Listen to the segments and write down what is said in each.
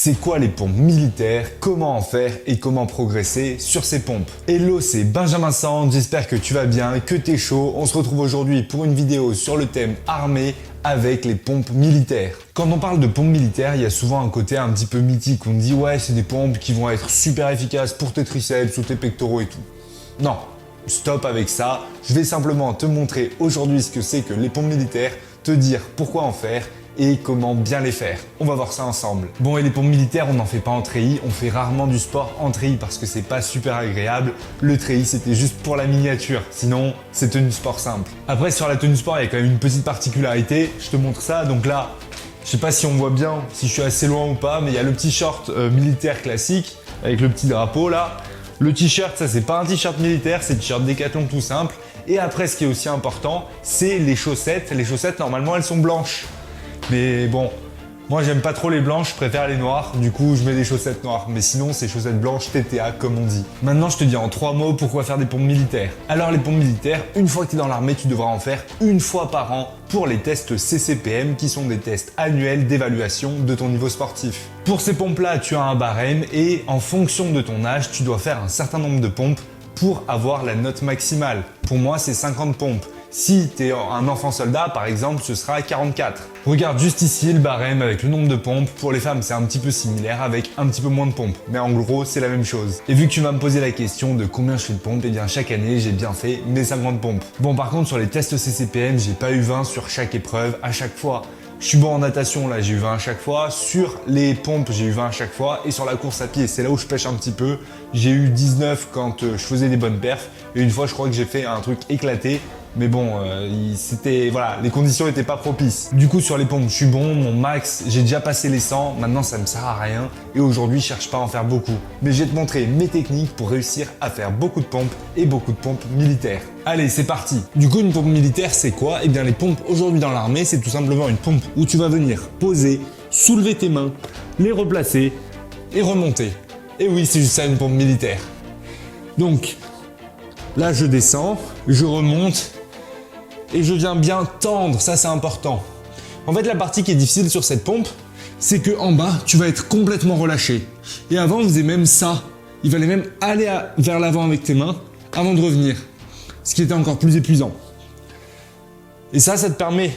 C'est quoi les pompes militaires, comment en faire et comment progresser sur ces pompes? Hello, c'est Benjamin Sand, j'espère que tu vas bien, que t'es chaud. On se retrouve aujourd'hui pour une vidéo sur le thème armée avec les pompes militaires. Quand on parle de pompes militaires, il y a souvent un côté un petit peu mythique. On dit ouais, c'est des pompes qui vont être super efficaces pour tes triceps ou tes pectoraux et tout. Non, stop avec ça. Je vais simplement te montrer aujourd'hui ce que c'est que les pompes militaires, te dire pourquoi en faire et comment bien les faire. On va voir ça ensemble. Bon, et les pompes militaires, on n'en fait pas en treillis, on fait rarement du sport en treillis parce que c'est pas super agréable. Le treillis, c'était juste pour la miniature, sinon c'est tenue sport simple. Après, sur la tenue sport, il y a quand même une petite particularité, je te montre ça. Donc là, je sais pas si on voit bien, si je suis assez loin ou pas, mais il y a le petit short militaire classique avec le petit drapeau là. Le t-shirt, ça c'est pas un t-shirt militaire, c'est un t-shirt Décathlon tout simple. Et après, ce qui est aussi important, c'est les chaussettes. Les chaussettes, normalement, elles sont blanches. Mais bon, moi j'aime pas trop les blanches, je préfère les noires, du coup je mets des chaussettes noires. Mais sinon c'est chaussettes blanches TTA comme on dit. Maintenant je te dis en 3 mots pourquoi faire des pompes militaires. Alors les pompes militaires, une fois que tu es dans l'armée, tu devras en faire une fois par an pour les tests CCPM qui sont des tests annuels d'évaluation de ton niveau sportif. Pour ces pompes là, tu as un barème et en fonction de ton âge, tu dois faire un certain nombre de pompes pour avoir la note maximale. Pour moi c'est 50 pompes. Si tu es un enfant soldat, par exemple, ce sera 44. Regarde juste ici le barème avec le nombre de pompes. Pour les femmes, c'est un petit peu similaire avec un petit peu moins de pompes. Mais en gros, c'est la même chose. Et vu que tu vas me poser la question de combien je fais de pompes, eh bien chaque année, j'ai bien fait mes 50 pompes. Bon, par contre, sur les tests CCPM, j'ai pas eu 20 sur chaque épreuve à chaque fois. Je suis bon en natation, là j'ai eu 20 à chaque fois. Sur les pompes, j'ai eu 20 à chaque fois. Et sur la course à pied, c'est là où je pêche un petit peu. J'ai eu 19 quand je faisais des bonnes perfs. Et une fois, je crois que j'ai fait un truc éclaté. Mais bon, voilà, les conditions n'étaient pas propices. Du coup, sur les pompes, je suis bon. Mon max, j'ai déjà passé les 100. Maintenant, ça me sert à rien. Et aujourd'hui, je cherche pas à en faire beaucoup. Mais je vais te montrer mes techniques pour réussir à faire beaucoup de pompes et beaucoup de pompes militaires. Allez, c'est parti. Du coup, une pompe militaire, c'est quoi? Eh bien, les pompes aujourd'hui dans l'armée, c'est tout simplement une pompe où tu vas venir poser, soulever tes mains, les replacer et remonter. Et oui, c'est juste ça une pompe militaire. Donc, là, je descends, je remonte. Et je viens bien tendre, ça c'est important. En fait, la partie qui est difficile sur cette pompe, c'est que en bas, tu vas être complètement relâché. Et avant, on faisait même ça. Il fallait même aller vers l'avant avec tes mains avant de revenir. Ce qui était encore plus épuisant. Et ça te permet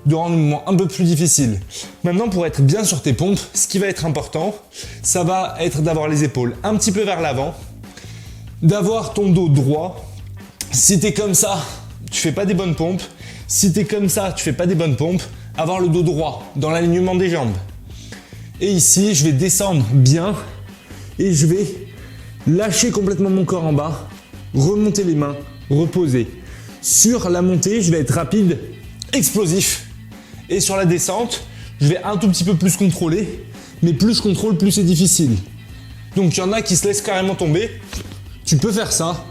de rendre le mouvement un peu plus difficile. Maintenant, pour être bien sur tes pompes, ce qui va être important, ça va être d'avoir les épaules un petit peu vers l'avant, d'avoir ton dos droit. Si t'es comme ça, tu fais pas des bonnes pompes. Si tu es comme ça, tu fais pas des bonnes pompes. Avoir le dos droit dans l'alignement des jambes. Et ici, je vais descendre bien et je vais lâcher complètement mon corps en bas, remonter les mains, reposer. Sur la montée, je vais être rapide, explosif. Et sur la descente, je vais un tout petit peu plus contrôler, mais plus je contrôle, plus c'est difficile. Donc il y en a qui se laissent carrément tomber. Tu peux faire ça.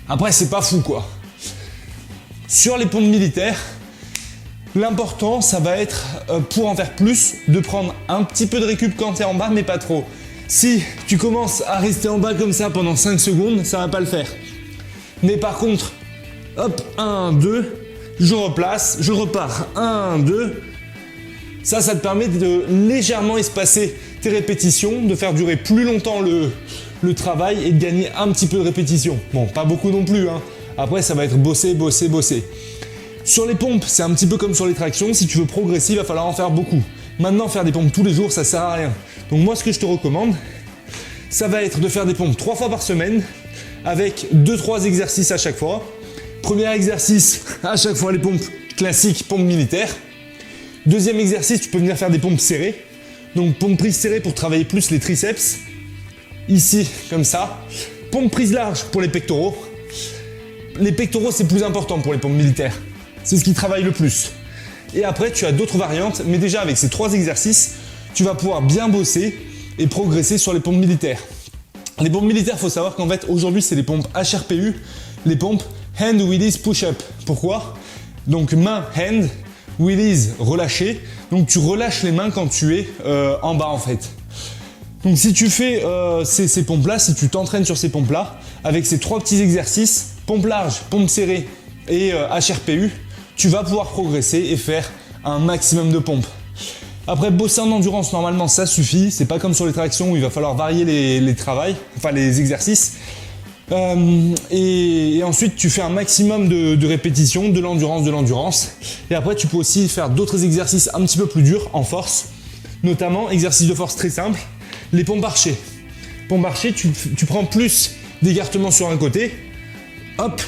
Après, c'est pas fou quoi. Sur les pompes militaires, l'important, ça va être, pour en faire plus, de prendre un petit peu de récup quand tu es en bas, mais pas trop. Si tu commences à rester en bas comme ça pendant 5 secondes, ça va pas le faire. Mais par contre, hop, 1, 2, je replace, je repars, 1, 2. Ça te permet de légèrement espacer tes répétitions, de faire durer plus longtemps le travail et de gagner un petit peu de répétition. Bon, pas beaucoup non plus, hein. Après, ça va être bosser, bosser, bosser. Sur les pompes, c'est un petit peu comme sur les tractions. Si tu veux progresser, il va falloir en faire beaucoup. Maintenant, faire des pompes tous les jours, ça sert à rien. Donc moi, ce que je te recommande, ça va être de faire des pompes 3 fois par semaine avec 2-3 exercices à chaque fois. Premier exercice, à chaque fois les pompes classiques, pompes militaires. Deuxième exercice, tu peux venir faire des pompes serrées. Donc pompe prise serrée pour travailler plus les triceps. Ici, comme ça. Pompe prise large pour les pectoraux. Les pectoraux, c'est plus important pour les pompes militaires. C'est ce qui travaille le plus. Et après, tu as d'autres variantes, mais déjà avec ces 3 exercices, tu vas pouvoir bien bosser et progresser sur les pompes militaires. Les pompes militaires, il faut savoir qu'en fait, aujourd'hui, c'est les pompes HRPU, les pompes Hand Release Push-Up. Pourquoi? Donc main, hand, release, relâcher. Donc tu relâches les mains quand tu es en bas en fait. Donc si tu fais ces pompes-là, si tu t'entraînes sur ces pompes-là, avec ces 3 petits exercices, pompe large, pompe serrée et HRPU, tu vas pouvoir progresser et faire un maximum de pompes. Après, bosser en endurance, normalement, ça suffit. C'est pas comme sur les tractions où il va falloir varier les exercices. Et ensuite, tu fais un maximum de répétitions, de l'endurance. Et après, tu peux aussi faire d'autres exercices un petit peu plus durs en force. Notamment, exercice de force très simple, les pompes archées. Pompes archées, tu prends plus d'écartement sur un côté, hop,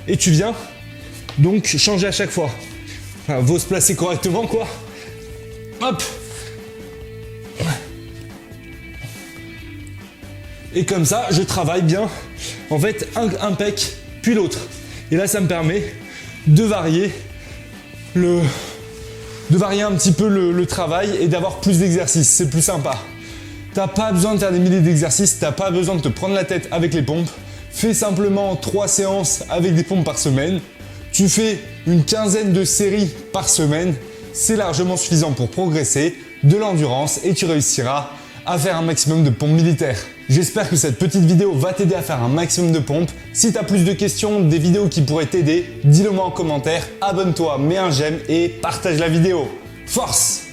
et tu viens donc changer à chaque fois. Enfin, faut se placer correctement, quoi. Hop. Et comme ça, je travaille bien, en fait, un pec, puis l'autre. Et là, ça me permet de varier un petit peu le travail et d'avoir plus d'exercices. C'est plus sympa. T'as pas besoin de faire des milliers d'exercices, t'as pas besoin de te prendre la tête avec les pompes. Fais simplement 3 séances avec des pompes par semaine. Tu fais une quinzaine de séries par semaine. C'est largement suffisant pour progresser, de l'endurance et tu réussiras à faire un maximum de pompes militaires. J'espère que cette petite vidéo va t'aider à faire un maximum de pompes. Si tu as plus de questions, des vidéos qui pourraient t'aider, dis-le moi en commentaire, abonne-toi, mets un j'aime et partage la vidéo. Force!